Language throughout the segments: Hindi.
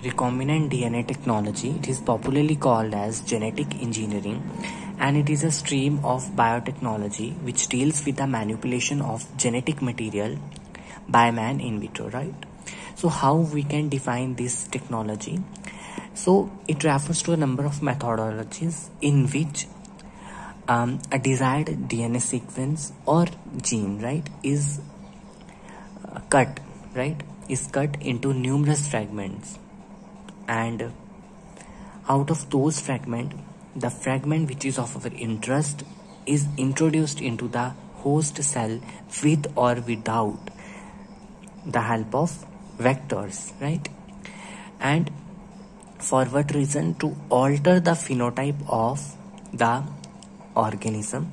recombinant DNA technology. It is popularly called as genetic engineering, and it is a stream of biotechnology which deals with the manipulation of genetic material by man in vitro, right? So how we can define this technology? So it refers to a number of methodologies in which a desired DNA sequence or gene, right, is cut, right, is cut into numerous fragments, and out of those fragments, the fragment which is of our interest is introduced into the host cell with or without the help of vectors, right? And for what reason? To alter the phenotype of the organism,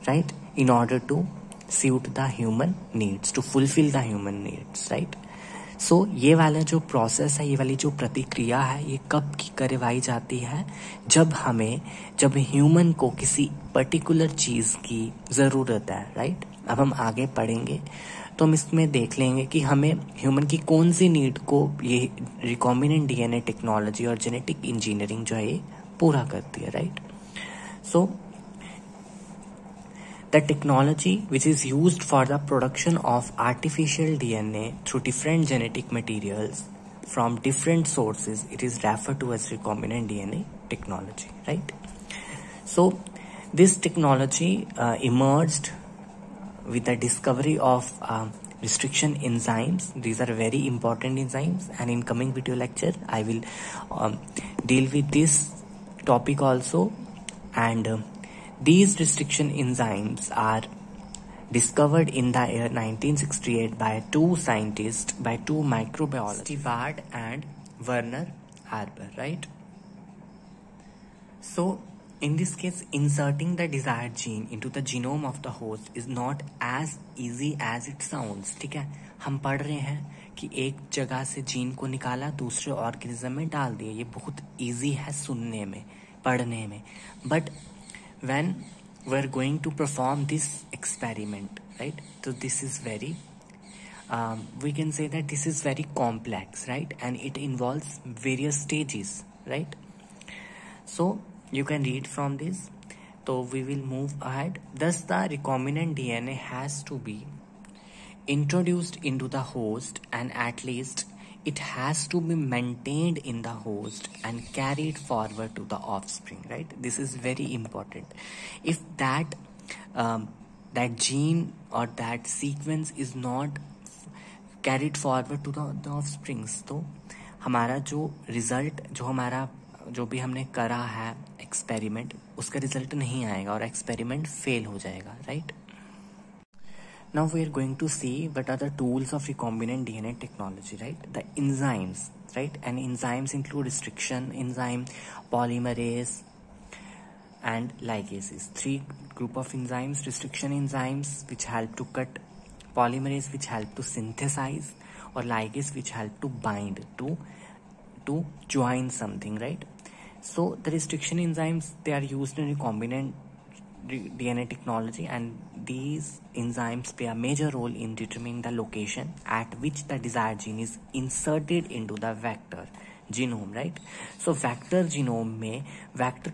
right, in order to suit the human needs, to fulfill the human needs, right? सो ये वाला जो प्रोसेस है, ये वाली जो प्रतिक्रिया है, ये कब की करवाई जाती है? जब ह्यूमन को किसी पर्टिकुलर चीज़ की ज़रूरत है, राइट? अब हम आगे पढ़ेंगे तो हम इसमें देख लेंगे कि हमें ह्यूमन की कौन सी नीड को ये रिकॉम्बिनेंट डीएनए टेक्नोलॉजी और जेनेटिक इंजीनियरिंग जो है ये पूरा करती है, right? So the technology which is used for the production of artificial DNA through different genetic materials from different sources, it is referred to as recombinant DNA technology, right? So this technology emerged with the discovery of restriction enzymes. These are very important enzymes, and in coming video lecture I will deal with this topic also. And these restriction enzymes are discovered in the year 1968 by two scientists, by two microbiologists, Stewart and Werner Haber, right? So in this case, inserting the desired gene into the genome of the host is not as easy as it sounds. ठीक है, हम पढ़ रहे हैं कि एक जगह से जीन को निकाला, दूसरे ऑर्गेनिज्म में डाल दिया. ये बहुत इजी है सुनने में, पढ़ने में, but when we're going to perform this experiment, right, so this is very we can say that this is very complex, right, and it involves various stages, right? So you can read from this. So we will move ahead. Thus the recombinant DNA has to be introduced into the host, and at least it has to be maintained in the host and carried forward to the offspring, right? This is very important. If that gene or that sequence is not carried forward to the offsprings, तो हमारा जो रिजल्ट, जो भी हमने करा है एक्सपेरिमेंट, उसका रिजल्ट नहीं आएगा और एक्सपेरिमेंट फेल हो जाएगा, right? Now we are going to see what are the tools of recombinant DNA technology, right? The enzymes, right? And enzymes include restriction enzyme, polymerase, and ligases. Three group of enzymes: restriction enzymes which help to cut, polymerase which help to synthesize, or ligase which help to bind, to join something, right? So the restriction enzymes, they are used in recombinant DNA technology, and these enzymes play a major role in determining the location at which the desired gene is inserted into the vector genome, right? So vector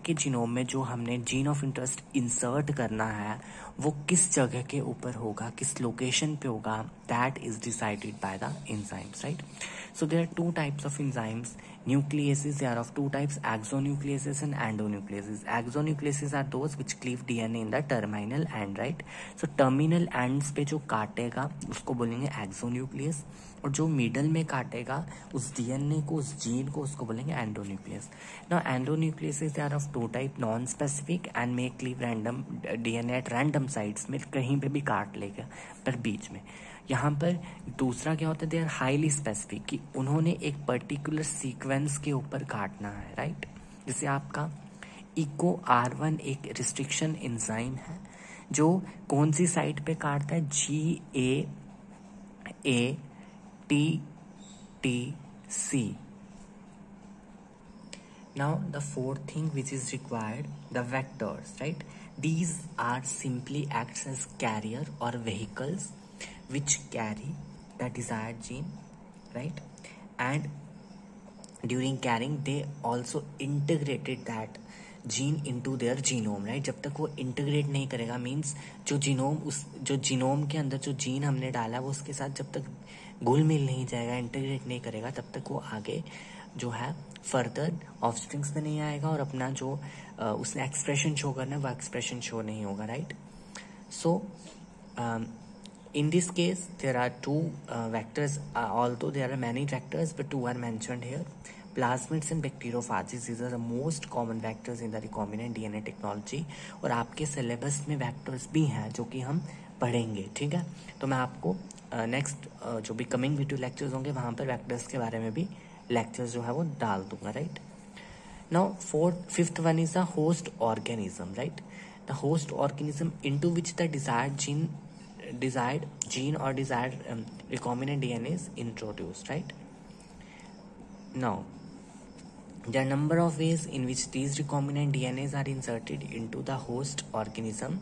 के जीनोम में जो हमने जीन ऑफ इंटरेस्ट इंसर्ट करना है वो किस जगह के ऊपर होगा, किस लोकेशन पे होगा, that is decided by the enzymes, right? So there are two types of enzymes. Nucleases, they are of two types: axonucleases and endonucleases. Axonucleases are those which cleave DNA in the terminal end, right? So terminal ends पे जो काटेगा उसको बोलेंगे axonuclease, और जो मिडल में काटेगा उस DNA को, उस जीन को, उसको बोलेंगे endonuclease. Now endonucleases, they are of two type: non-specific and may cleave random DNA at random sites, में कहीं पे भी काट लेगा पर बीच में. यहाँ पर दूसरा क्या होता है, दे आर हाईली स्पेसिफिक, कि उन्होंने एक पर्टिकुलर सीक्वेंस के ऊपर काटना है, राइट? जैसे आपका इको R1 एक रिस्ट्रिक्शन एंजाइम है जो कौन सी साइट पे काटता है, GAATTC. Now the fourth thing which is required, the vectors, right? These are simply acts as carrier or vehicles which carry the desired gene, right? And during carrying they also integrated that gene into their genome, right. जब तक वो इंटीग्रेट नहीं करेगा, मीन्स जो जीनोम के अंदर जो जीन हमने डाला वो उसके साथ जब तक घुल मिल नहीं जाएगा, इंटीग्रेट नहीं करेगा, तब तक वो आगे जो है फर्दर ऑफस्प्रिंग्स में नहीं आएगा और अपना जो उसने एक्सप्रेशन शो करना है वो एक्सप्रेशन शो नहीं होगा, right. So in this case there are two vectors, although there are many vectors but two are mentioned here. Plasmids and bacteriophages, these are the most common vectors in the recombinant DNA technology. और आपके सिलेबस में vectors भी हैं जो कि हम पढ़ेंगे, ठीक है। तो मैं आपको नेक्स्ट जो भी कमिंग वीडियो लेक्चर्स होंगे वहाँ पर vectors के बारे में भी लेक्चर्स जो है वो डाल दूंगा, right. Now fifth one is the host organism, right. The host organism into which the desired gene or desired recombinant DNA is introduced, right? Now, there are a number of ways in which these recombinant DNAs are inserted into the host organism.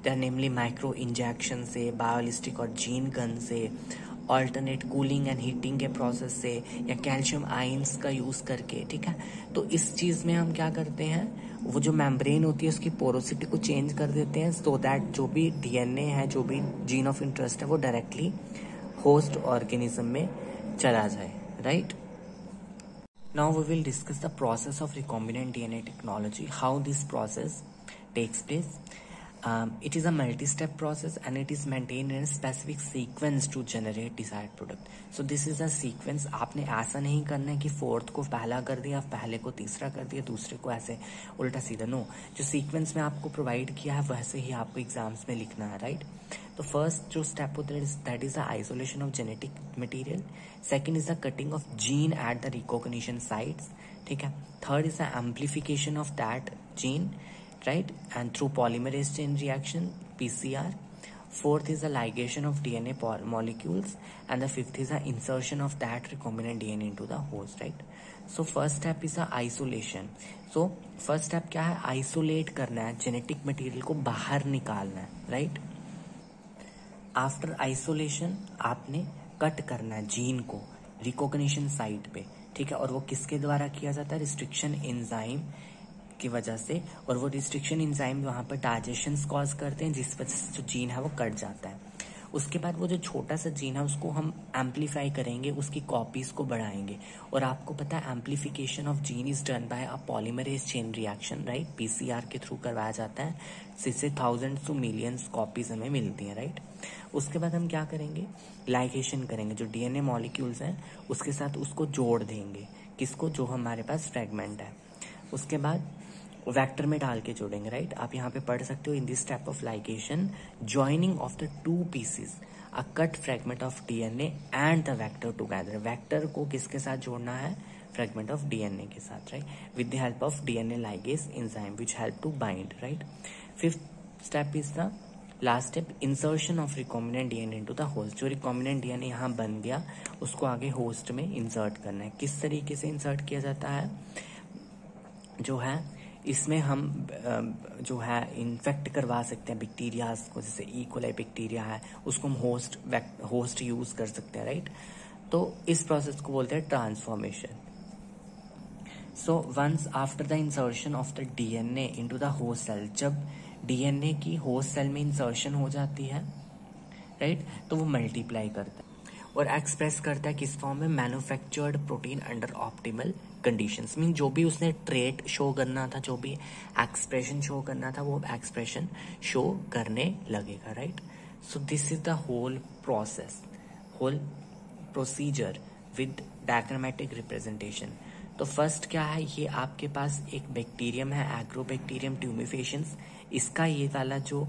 They are namely micro injection से, बायोलिस्टिक और जीन गन से, ऑल्टरनेट कूलिंग एंड हीटिंग के प्रोसेस से, या कैल्शियम आयंस का यूज करके, ठीक है। तो इस चीज में हम क्या करते हैं, वो जो मेम्ब्रेन होती है उसकी पोरोसिटी को चेंज कर देते हैं सो दैट जो भी डीएनए है, जो भी जीन ऑफ इंटरेस्ट है, वो डायरेक्टली होस्ट ऑर्गेनिज्म में चला जाए, right. Now we will discuss the process of recombinant DNA technology, how this process takes place. It is a multi-step process and it is maintained in a specific sequence to generate desired product. So this is a sequence. आपने ऐसा नहीं करना है कि फोर्थ को पहला कर दिया, पहले को तीसरा कर दिया, दूसरे को ऐसे उल्टा सीधा, नो। जो सीक्वेंस में आपको प्रोवाइड किया है वैसे ही आपको एग्जाम्स में लिखना है, राइट। तो फर्स्ट जो स्टेप होता है that is the isolation of genetic material, second is the cutting of gene at the recognition sites, ठीक है। Third is the amplification of that gene, right, and through polymerase chain reaction PCR. Fourth is the ligation of DNA molecules, and the fifth is the insertion of that recombinant DNA into the host, right. So first step is the isolation. So first step क्या है, isolate करना है, genetic material को बाहर निकालना है, right. After isolation आपने कट करना है जीन को रिकॉग्निशन साइट पे, ठीक है। और वो किसके द्वारा किया जाता है, रिस्ट्रिक्शन एंजाइम की वजह से, और वो रिस्ट्रिक्शन एंजाइम वहाँ पर डाइजेशन कॉज करते हैं जिस वजह से जो जीन है वो कट जाता है। उसके बाद वो जो छोटा सा जीन है उसको हम एम्पलीफाई करेंगे, उसकी कॉपीज को बढ़ाएंगे। और आपको पता है amplification of gene is done by a polymerase chain reaction, right, PCR के थ्रू करवाया जाता है, जिससे थाउजेंड्स टू मिलियंस कॉपीज हमें मिलती हैं, राइट। उसके बाद हम क्या करेंगे, लाइगेशन करेंगे, जो डीएनए मॉलिक्यूल्स हैं उसके साथ उसको जोड़ देंगे, किसको, जो हमारे पास फ्रेगमेंट है। उसके बाद वेक्टर में डाल के जोड़ेंगे, राइट। आप यहाँ पे पढ़ सकते हो, in this step of ligation joining of the two pieces a cut fragment of DNA and the vector together. Vector को किसके साथ जोड़ना है, फ्रेगमेंट ऑफ डीएनए के साथ, right, with the help of DNA ligase enzyme which help to bind, right. Fifth step is the last step, insertion of recombinant DNA into the host. जो रिकॉम्बिनेंट डीएनए यहाँ बन गया उसको आगे होस्ट में इंसर्ट करना है। किस तरीके से इंसर्ट किया जाता है, जो है इसमें हम जो है इन्फेक्ट करवा सकते हैं बैक्टीरियाज को, जैसे ई कोलाई बैक्टीरिया है उसको हम होस्ट यूज कर सकते हैं, राइट। तो इस प्रोसेस को बोलते हैं transformation. So once after the insertion of the DNA into the host cell, जब डीएनए की होस्ट सेल में इंसर्शन हो जाती है, राइट, तो वो मल्टीप्लाई करता है और एक्सप्रेस करता है किस फॉर्म में, manufactured protein under optimal conditions. Mean जो भी उसने ट्रेट शो करना था, जो भी एक्सप्रेशन शो करना था, वो एक्सप्रेशन शो करने लगेगा, right. So this is the whole process, whole procedure with diagrammatic representation. तो फर्स्ट क्या है, ये आपके पास एक बैक्टीरियम है, एग्रोबैक्टीरियम ट्यूमिफेशियंस। इसका ये वाला जो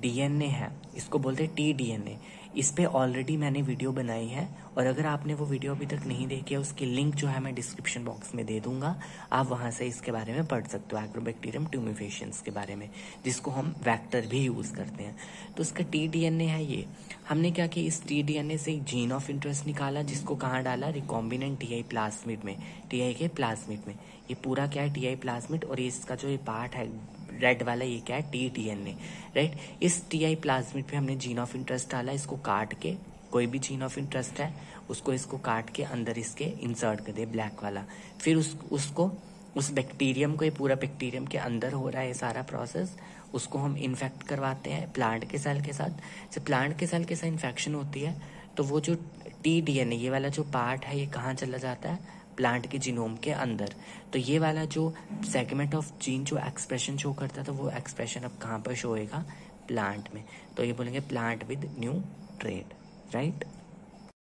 डीएनए है इसको बोलते हैं टी डीएनए। इस पे ऑलरेडी मैंने वीडियो बनाई है, और अगर आपने वो वीडियो अभी तक नहीं देखी है उसकी लिंक जो है मैं डिस्क्रिप्शन बॉक्स में दे दूंगा, आप वहां से इसके बारे में पढ़ सकते हो, एग्रोबैक्टीरियम ट्यूमिफेशियंस के बारे में, जिसको हम वेक्टर भी यूज करते हैं। तो इसका टी डीएनए है ये। हमने क्या किया, इस टी डीएनए से एक जीन ऑफ इंटरेस्ट निकाला, जिसको कहाँ डाला, रिकॉम्बिनेंट टीआई प्लाज्मिड में, टीआई के प्लाज्मिड में। ये पूरा क्या है, टीआई प्लाज्मिड, और इसका जो ये पार्ट है रेड वाला, ये क्या है, टी डीएनए, राइट। इस टीआई प्लाज्मिड पे हमने जीन ऑफ इंटरेस्ट डाला, इसको काट के कोई भी जीन ऑफ इंटरेस्ट है उसको इसको काट के अंदर इसके इंसर्ट कर दे ब्लैक वाला। फिर उसको उस बैक्टीरियम को, ये पूरा बैक्टीरियम के अंदर हो रहा है ये सारा प्रोसेस, उसको हम इन्फेक्ट करवाते हैं प्लांट के सेल के साथ। जब प्लांट के सेल के साथ इन्फेक्शन होती है तो वो जो TDNA ये वाला जो पार्ट है ये कहाँ चला जाता है, प्लांट के जीनोम के अंदर। तो ये वाला जो सेगमेंट ऑफ जीन जो एक्सप्रेशन शो करता था वो एक्सप्रेशन अब कहाँ पर शो होएगा, प्लांट में। तो ये बोलेंगे plant with new trait, right.